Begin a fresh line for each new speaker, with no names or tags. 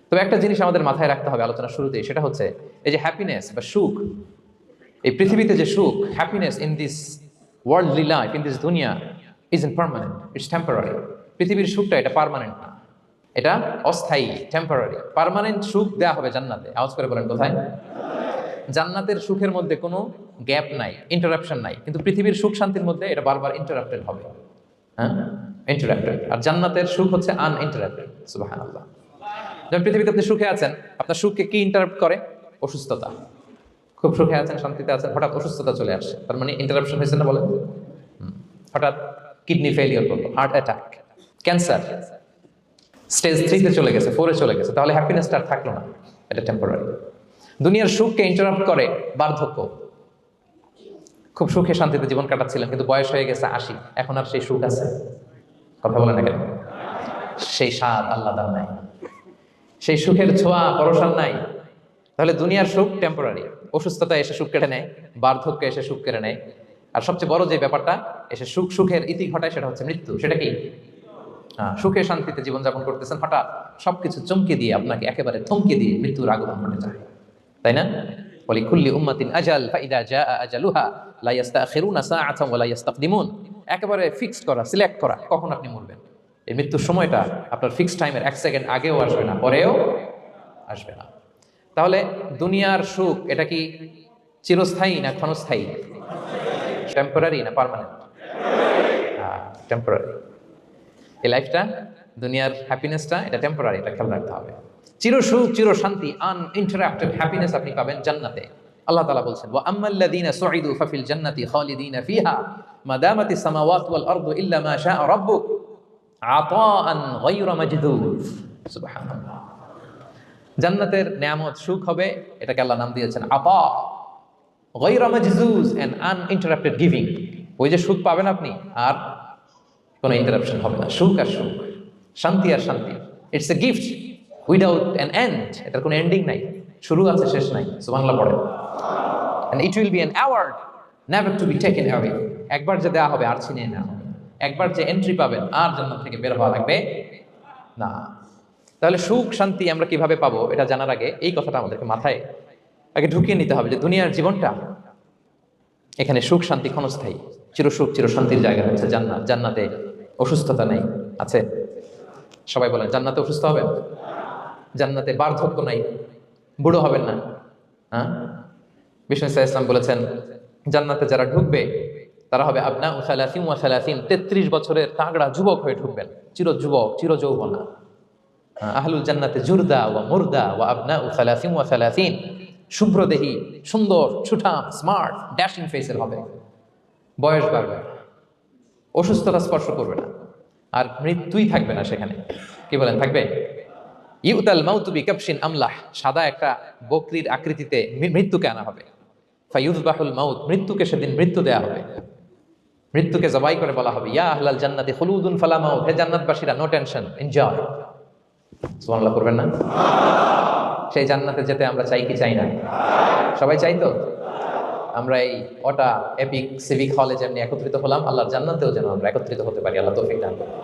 তবে একটা জিনিস আমাদের মাথায় রাখতে হবে আলোচনা শুরুতেই, সেটা হচ্ছে এই যে হ্যাপিনেস বা সুখ, এই পৃথিবীতে যে সুখ, happiness in this worldly life, in this দুনিয়া is in permanent, it's temporary. পৃথিবীর সুখটা এটা পার্মানেন্ট না, এটা অস্থায়ী, টেম্পোরারি। পার্মানেন্ট সুখ দেয়া হবে জান্নাতে। আওয়াজ করে বলেন কোথায়? জান্নাতের সুখের মধ্যে কোনো গ্যাপ নাই, ইন্টারাপশন নাই, কিন্তু পৃথিবীর সুখ শান্তির মধ্যে এটা বারবার ইন্টারাপ্টেড হবে। হ্যাঁ, ইন্টারাপ্টেড। আর জান্নাতের সুখ হচ্ছে আনইন্টারাপ্টেড। সুবহানাল্লাহ। যেমন পৃথিবীতে আপনি সুখে আছেন, আপনার সুখকে কি ইন্টারাপ্ট করে? অসুস্থতা। খুব সুখে আছেন, শান্তিতে আছেন, হঠাৎ অসুস্থতা চলে আসছে, তার মানে ইন্টারাপশন হয়েছে না? বলেন। হঠাৎ কিডনি ফেলিওর করলো, হার্ট অ্যাটাক, ক্যান্সার, স্টেজ 3-তে চলে গেছে, 4-এ চলে গেছে, তাহলে হ্যাপিনেসটা আর থাকলো না, এটা টেম্পোরারি। দুনিয়ার সুখকে ইন্টারাপ্ট করে বার্ধক্য। খুব সুখে শান্তিতে জীবন কাটাচ্ছিলেন, কিন্তু বয়স হয়ে গেছে 80, এখন আর সেই সুখ আছে? কথা বলেন না কেন? সেই স্বাদ আল্লাহর নাই, সেই সুখের ছোঁয়া পরশান নাই। তাহলে দুনিয়ার সুখ টেম্পোরারি, অসুস্থতা এসে সুখ কেড়ে নেয়, বার্ধক্য এসে সুখ কেড়ে নেয়, আর সবচেয়ে বড় যে ব্যাপারটা এসে সুখের ইতি ঘটায়, সেটা হচ্ছে মৃত্যু। সেটা কি? সুখে শান্তিতে জীবনযাপন করতেছেন, হঠাৎ সবকিছু চমকে দিয়ে, আপনাকে একেবারে থমকে দিয়ে মৃত্যুর আগমন ঘটে যায়, তাই না? ওয়ালিকুল্লি উম্মাতিন আজাল ফাইদা জাআ আজালুহা লা ইস্তাখিরুনা সাআতান ওয়া লা ইস্তাকদিমুন। একেবারে ফিক্সড করা, সিলেক্ট করা কখন আপনি মরবেন। এই মৃত্যুর সময়টা আপনার ফিক্সড টাইমের 1 সেকেন্ড আগেও আসবে না, পরেও আসবে না। তাহলে দুনিয়ার সুখ এটা কি চিরস্থায়ী না ক্ষণস্থায়ী? টেম্পোরারি না পার্মানেন্ট? টেম্পোরারি। এই লাইফটা, দুনিয়ার হ্যাপিনেসটা, এটা টেম্পোরারি, এটা খেয়াল রাখতে হবে। চির সুখ, চির শান্তি, আনইন্টারাপ্টেড হ্যাপিনেস আপনি পাবেন জান্নাতে। আল্লাহ তাআলা বলছেন, ওয়া আম্মাল্লাযীনা সুইদু ফাফিল জান্নাতি খালিদিনা ফিহা মা দামাতিস সামাওয়াতু ওয়াল আরদু ইল্লা মা শাআ রাব্বুক আতাআন গায়রা মাজদুদ। সুবহানাল্লাহ। জান্নাতের নিয়ামত, সুখ হবে, এটাকে আল্লাহ নাম দিয়েছেন আতা, গায়রা মাজজুজ, এন্ড আনইন্টারাপ্টেড গিভিং। ওই যে সুখ পাবেন আপনি, আর কোনো ইন্টারাপশন হবে না। সুখ আর সুখ, শান্তি আর শান্তি, it's a gift without an end. এটার কোনো এন্ডিং নাই, শুরু আছে শেষ নাই। সুবহানাল্লাহ পড়েন। And it will be an award never to be taken away. একবার যে দেওয়া হবে আর ছিনিয়ে নেওয়া হবে, একবার যে এন্ট্রি পাবেন আর জান্নাত থেকে বের হওয়া লাগবে না। তাহলে সুখ শান্তি আমরা কিভাবে পাবো, এটা জানার আগে এই কথাটা আমাদেরকে মাথায় আগে ঢুকিয়ে নিতে হবে যে দুনিয়ার জীবনটা, এখানে সুখ শান্তি ক্ষণস্থায়ী। চির সুখ চির শান্তির জায়গা হচ্ছে জান্নাত। জান্নাতে অসুস্থতা নেই, আছে? সবাই বলেন, জান্নাতে অসুস্থ হবেন? জান্নাতে বার্ধক্য নাই, বুড়ো হবেন না। হ্যাঁ, বিষ্ণু ইসলাম বলেছেন, জান্নাতে যারা ঢুকবে তারা হবে আবনা উ সালাসিন ওয়া সালাসিন, 33 বছরের তাগড়া যুবক হয়ে ঢুকবেন, চির যুবক, চির যৌবনা। আহলুল জান্নাতে জুরদা ওয়া মুরদা ওয়া আবনা উ সালাসিন ওয়া সালাসিন, শুভ্রদেহী, সুন্দর, সুঠাম, স্মার্ট, ড্যাশিং ফেসের হবে। বয়স বাড়বে, অসুস্থতা স্পর্শ করবে না, আর মৃত্যুই থাকবে না সেখানে। কি বলেন, থাকবে? ইউতাল মাউতু বিকাবশিন আমলাহ, সাদা একটা বকরির আকৃতিতে মৃত্যুকে আনা হবে। ফায়ুযবাহুল মাউত, মৃত্যুকে সেদিন মৃত্যু দেয়া হবে। মৃত্যুকে জবাই করে বলা হবে, ইয়া আহলাল জান্নাতি খুলুদুন ফালা মাউত, হে জান্নাতবাসীরা, নো টেনশন, এনজয়। সুবহানাল্লাহ করবেন না? সেই জান্নাতে যেতে আমরা চাই কি চাই না? সবাই চাই তো? আমরা এই ওটা এপিক সিভিক হলে যেমনি একত্রিত হলাম, আল্লাহর জান্নাতেও যেন আমরা একত্রিত হতে পারি। আল্লাহ তৌফিক দান করুন।